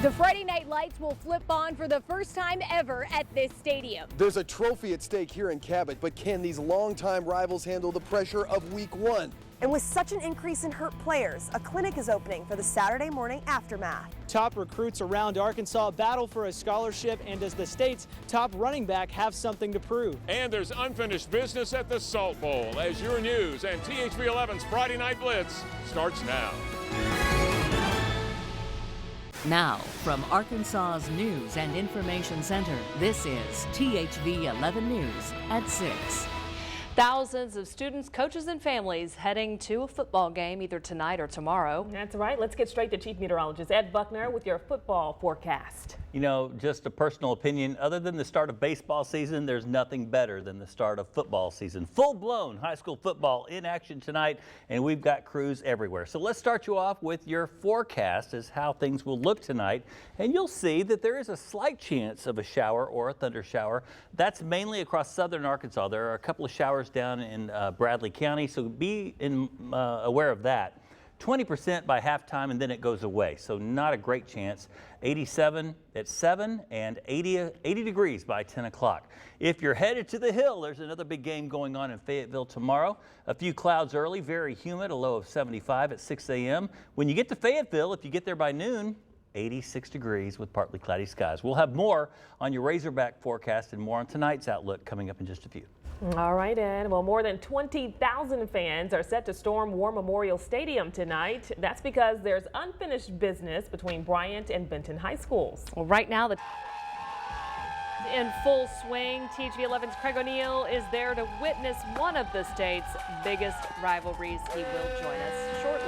The Friday night lights will flip on for the first time ever at this stadium. There's a trophy at stake here in Cabot, but can these longtime rivals handle the pressure of week one? And with such an increase in hurt players, a clinic is opening for the Saturday morning aftermath. Top recruits around Arkansas battle for a scholarship, and does the state's top running back have something to prove? And there's unfinished business at the Salt Bowl as your news and THV 11's Friday Night Blitz starts now. Now, from Arkansas's News and Information Center, this is THV 11 News at 6. Thousands of students, coaches, and families heading to a football game either tonight or tomorrow. That's right. Let's get straight to Chief Meteorologist Ed Buckner with your football forecast. You know, just a personal opinion, other than the start of baseball season, there's nothing better than the start of football season. Full-blown high school football in action tonight, and we've got crews everywhere. So let's start you off with your forecast as how things will look tonight, and you'll see that there is a slight chance of a shower or a thunder shower. That's mainly across southern Arkansas. There are a couple of showers down in Bradley County, so be aware of that. 20% by halftime, and then it goes away, so not a great chance. 87 at 7 and 80 degrees by 10 o'clock. If you're headed to the Hill, there's another big game going on in Fayetteville tomorrow. A few clouds early, very humid, a low of 75 at 6 a.m. When you get to Fayetteville, if you get there by noon, 86 degrees with partly cloudy skies. We'll have more on your Razorback forecast and more on tonight's outlook coming up in just a few. All right, Ed. Well, more than 20,000 fans are set to storm War Memorial Stadium tonight. That's because there's unfinished business between Bryant and Benton High Schools. Well, right now, in full swing, THV 11's Craig O'Neill is there to witness one of the state's biggest rivalries. He will join us shortly.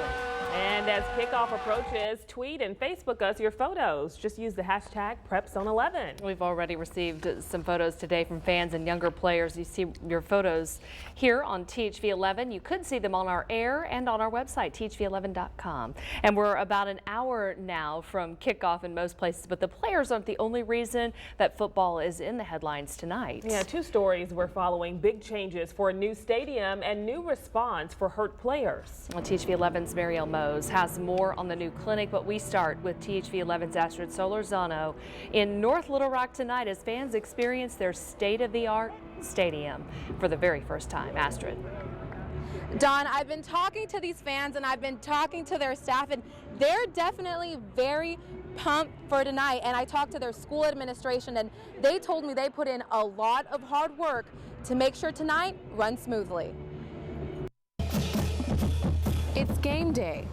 And as kickoff approaches, tweet and Facebook us your photos. Just use the hashtag PrepZone11. We've already received some photos today from fans and younger players. You see your photos here on THV 11. You could see them on our air and on our website, THV11.com. And we're about an hour now from kickoff in most places, but the players aren't the only reason that football is in the headlines tonight. Yeah, two stories we're following: big changes for a new stadium and new response for hurt players. Well, THV 11's Mariel has more on the new clinic, but we start with THV 11's Astrid Solorzano in North Little Rock tonight as fans experience their state-of-the-art stadium for the very first time. Astrid. Don, I've been talking to these fans and I've been talking to their staff, and they're definitely very pumped for tonight. And I talked to their school administration and they told me they put in a lot of hard work to make sure tonight runs smoothly. It's game day,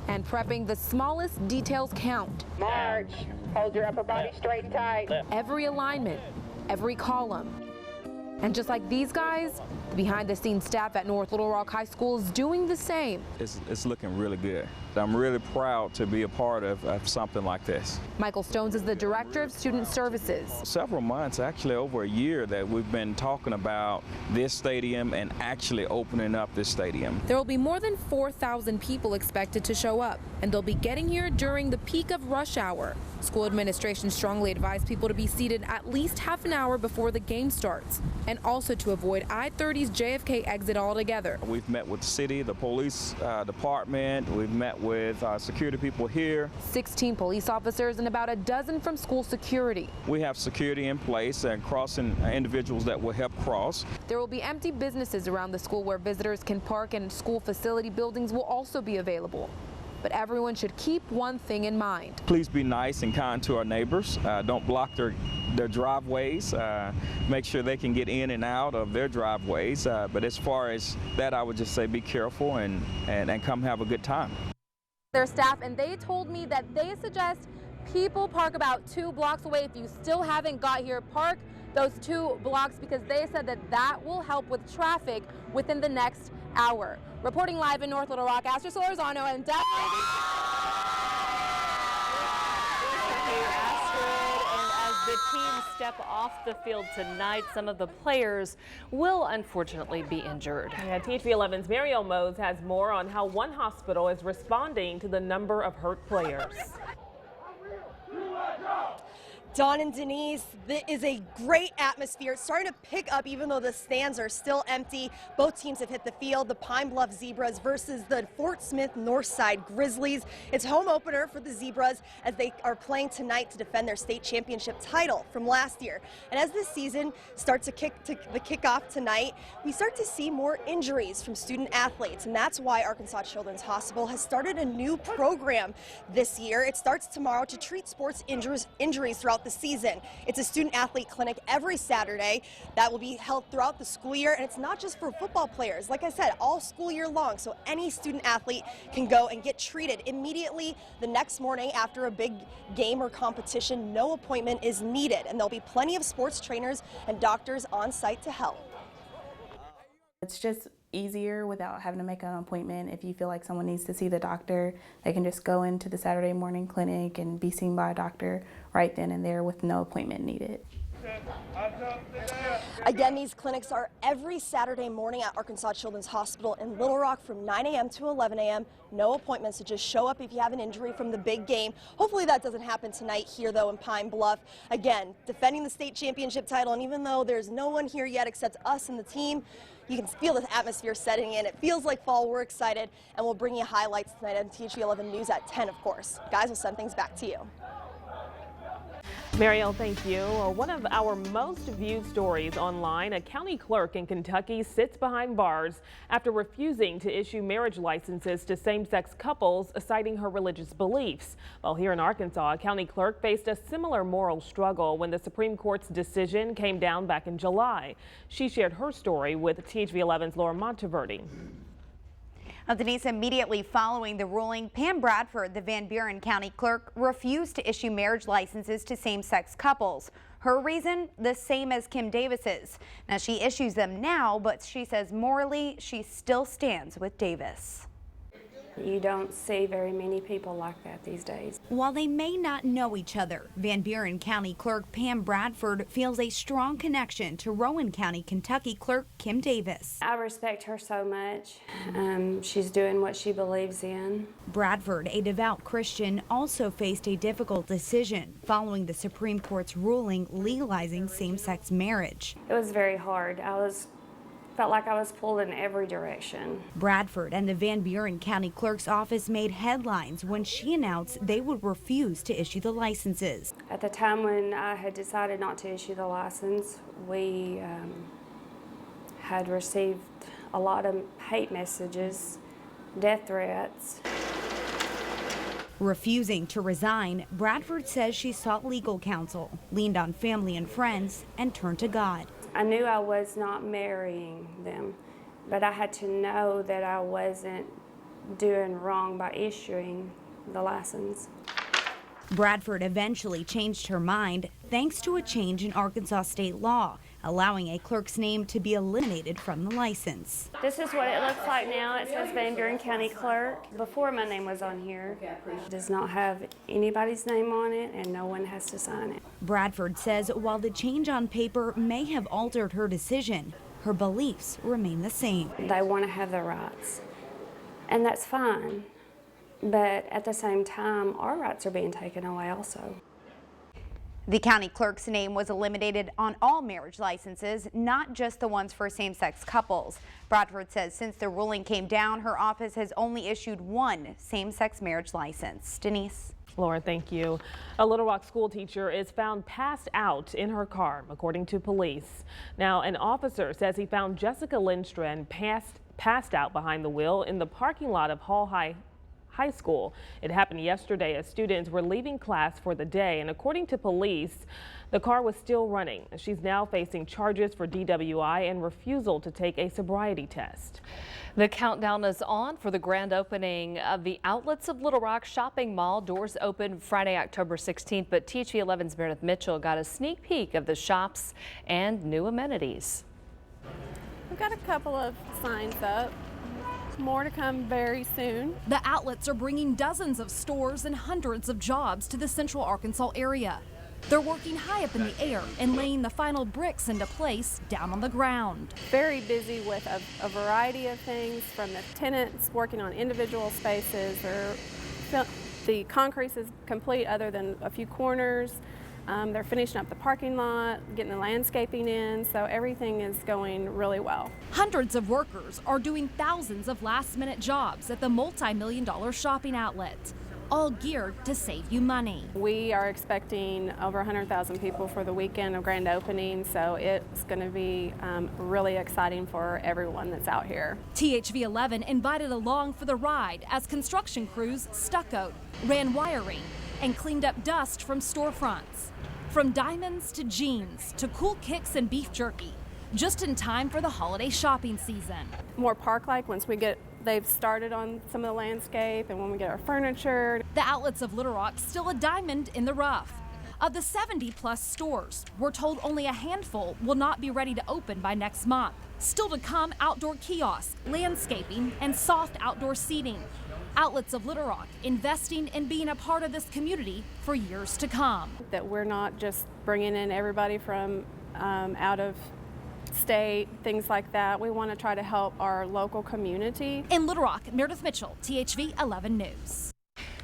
and prepping the smallest details count. March, hold your upper body straight and tight. Every alignment, every column. And just like these guys, the behind-the-scenes staff at North Little Rock High School is doing the same. It's looking really good. I'm really proud to be a part of something like this. Michael Stones is the Director of Student Services. Several months, actually over a year, that we've been talking about this stadium and actually opening up this stadium. There will be more than 4,000 people expected to show up, and they'll be getting here during the peak of rush hour. School administration strongly advised people to be seated at least half an hour before the game starts, and also to avoid I-30's JFK exit altogether. We've met with the city, the police department, we've met with security people here. 16 police officers and about a dozen from school security. We have security in place and crossing individuals that will help cross. There will be empty businesses around the school where visitors can park, and school facility buildings will also be available. But everyone should keep one thing in mind. Please be nice and kind to our neighbors. Don't block their driveways. Make sure they can get in and out of their driveways. But as far as that, I would just say be careful and come have a good time. Their staff, and they told me that they suggest people park about 2 blocks away. If you still haven't got here, park those 2 blocks, because they said that will help with traffic within the next hour. Reporting live in North Little Rock, Astrid Solorzano, and the teams step off the field tonight, some of the players will unfortunately be injured. Yeah, THV 11's Mariel Mose has more on how one hospital is responding to the number of hurt players. Dawn and Denise, this is a great atmosphere. It's starting to pick up even though the stands are still empty. Both teams have hit the field. The Pine Bluff Zebras versus the Fort Smith Northside Grizzlies. It's home opener for the Zebras as they are playing tonight to defend their state championship title from last year. And as this season starts to the kickoff tonight, we start to see more injuries from student athletes. And that's why Arkansas Children's Hospital has started a new program this year. It starts tomorrow to treat sports injuries throughout the season. It's a student athlete clinic every Saturday that will be held throughout the school year, and it's not just for football players. Like I said, all school year long, so any student athlete can go and get treated immediately the next morning after a big game or competition. No appointment is needed, and there'll be plenty of sports trainers and doctors on site to help. It's just easier without having to make an appointment. If you feel like someone needs to see the doctor, they can just go into the Saturday morning clinic and be seen by a doctor right then and there with no appointment needed. Again, these clinics are every Saturday morning at Arkansas Children's Hospital in Little Rock from 9 a.m. to 11 a.m. No appointments, so just show up if you have an injury from the big game. Hopefully that doesn't happen tonight here, though, in Pine Bluff. Again, defending the state championship title, and even though there's no one here yet except us and the team, you can feel the atmosphere setting in. It feels like fall. We're excited, and we'll bring you highlights tonight on THV 11 News at 10, of course. Guys, we'll send things back to you. Marielle, thank you. One of our most viewed stories online, a county clerk in Kentucky sits behind bars after refusing to issue marriage licenses to same-sex couples, citing her religious beliefs. While here in Arkansas, a county clerk faced a similar moral struggle when the Supreme Court's decision came down back in July. She shared her story with THV 11's Laura Monteverdi. Now, Denise, immediately following the ruling, Pam Bradford, the Van Buren County clerk, refused to issue marriage licenses to same-sex couples. Her reason, the same as Kim Davis's. Now, she issues them now, but she says morally she still stands with Davis. You don't see very many people like that these days. While they may not know each other, Van Buren County Clerk Pam Bradford feels a strong connection to Rowan County, Kentucky Clerk Kim Davis. I respect her so much. She's doing what she believes in. Bradford, a devout Christian, also faced a difficult decision following the Supreme Court's ruling legalizing same-sex marriage. It was very hard. Felt like I was pulled in every direction. Bradford and the Van Buren County Clerk's office made headlines when she announced they would refuse to issue the licenses. At the time when I had decided not to issue the license, we had received a lot of hate messages, death threats. Refusing to resign, Bradford says she sought legal counsel, leaned on family and friends, and turned to God. I knew I was not marrying them, but I had to know that I wasn't doing wrong by issuing the license. Bradford eventually changed her mind thanks to a change in Arkansas state law, allowing a clerk's name to be eliminated from the license. This is what it looks like now. It says Van Buren County Clerk. Before my name was on here, it does not have anybody's name on it and no one has to sign it. Bradford says while the change on paper may have altered her decision, her beliefs remain the same. They want to have their rights, and that's fine. But at the same time, our rights are being taken away also. The county clerk's name was eliminated on all marriage licenses, not just the ones for same-sex couples. Bradford says since the ruling came down, her office has only issued one same-sex marriage license. Denise. Laura, thank you. A Little Rock school teacher is found passed out in her car, according to police. Now, an officer says he found Jessica Lindstrom passed out behind the wheel in the parking lot of Hall High School. It happened yesterday as students were leaving class for the day, and according to police, the car was still running. She's now facing charges for DWI and refusal to take a sobriety test. The countdown is on for the grand opening of the Outlets of Little Rock Shopping Mall. Doors open Friday, October 16th, but THV 11's Meredith Mitchell got a sneak peek of the shops and new amenities. We've got a couple of signs up. More to come very soon. The outlets are bringing dozens of stores and hundreds of jobs to the central Arkansas area. They're working high up in the air and laying the final bricks into place down on the ground. Very busy with a variety of things, from the tenants working on individual spaces. The concrete is complete other than a few corners. They're finishing up the parking lot, getting the landscaping in, so everything is going really well. Hundreds of workers are doing thousands of last-minute jobs at the multi-million-dollar shopping outlet, all geared to save you money. We are expecting over 100,000 people for the weekend of grand opening, so it's going to be really exciting for everyone that's out here. THV 11 invited along for the ride as construction crews stuccoed, ran wiring, and cleaned up dust from storefronts. From diamonds to jeans to cool kicks and beef jerky, just in time for the holiday shopping season. More park-like once they've started on some of the landscape and when we get our furniture. The outlets of Little Rock still a diamond in the rough. Of the 70-plus stores, we're told only a handful will not be ready to open by next month. Still to come, outdoor kiosks, landscaping, and soft outdoor seating. Outlets of Little Rock investing in being a part of this community for years to come. That we're not just bringing in everybody from out of state, things like that. We want to try to help our local community. In Little Rock, Meredith Mitchell, THV 11 News.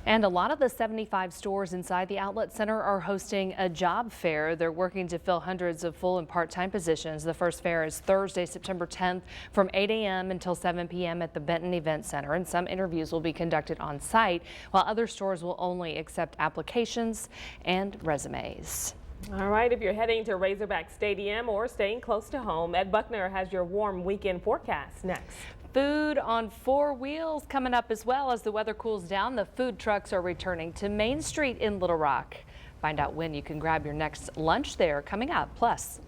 And a lot of the 75 stores inside the outlet center are hosting a job fair. They're working to fill hundreds of full and part-time positions. The first fair is Thursday, September 10th from 8 a.m. until 7 p.m. at the Benton Event Center, and some interviews will be conducted on site, while other stores will only accept applications and resumes. All right, if you're heading to Razorback Stadium or staying close to home, Ed Buckner has your warm weekend forecast next. Food on 4 wheels coming up as well. As the weather cools down, the food trucks are returning to Main Street in Little Rock. Find out when you can grab your next lunch there coming up. Plus,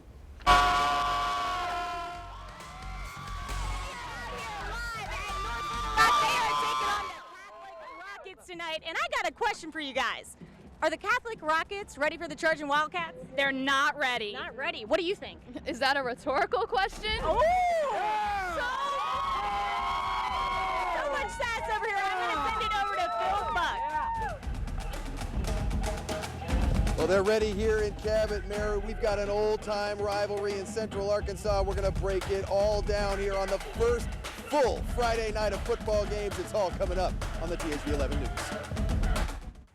tonight, and I got a question for you guys. Are the Catholic Rockets ready for the Trojan Wildcats? They're not ready. Not ready. What do you think? Is that a rhetorical question? Oh! So much sass over here. I'm going to send it over to Phil Buck. Well, they're ready here in Cabot, Mary. We've got an old-time rivalry in Central Arkansas. We're going to break it all down here on the first full Friday night of football games. It's all coming up on the THV 11 News.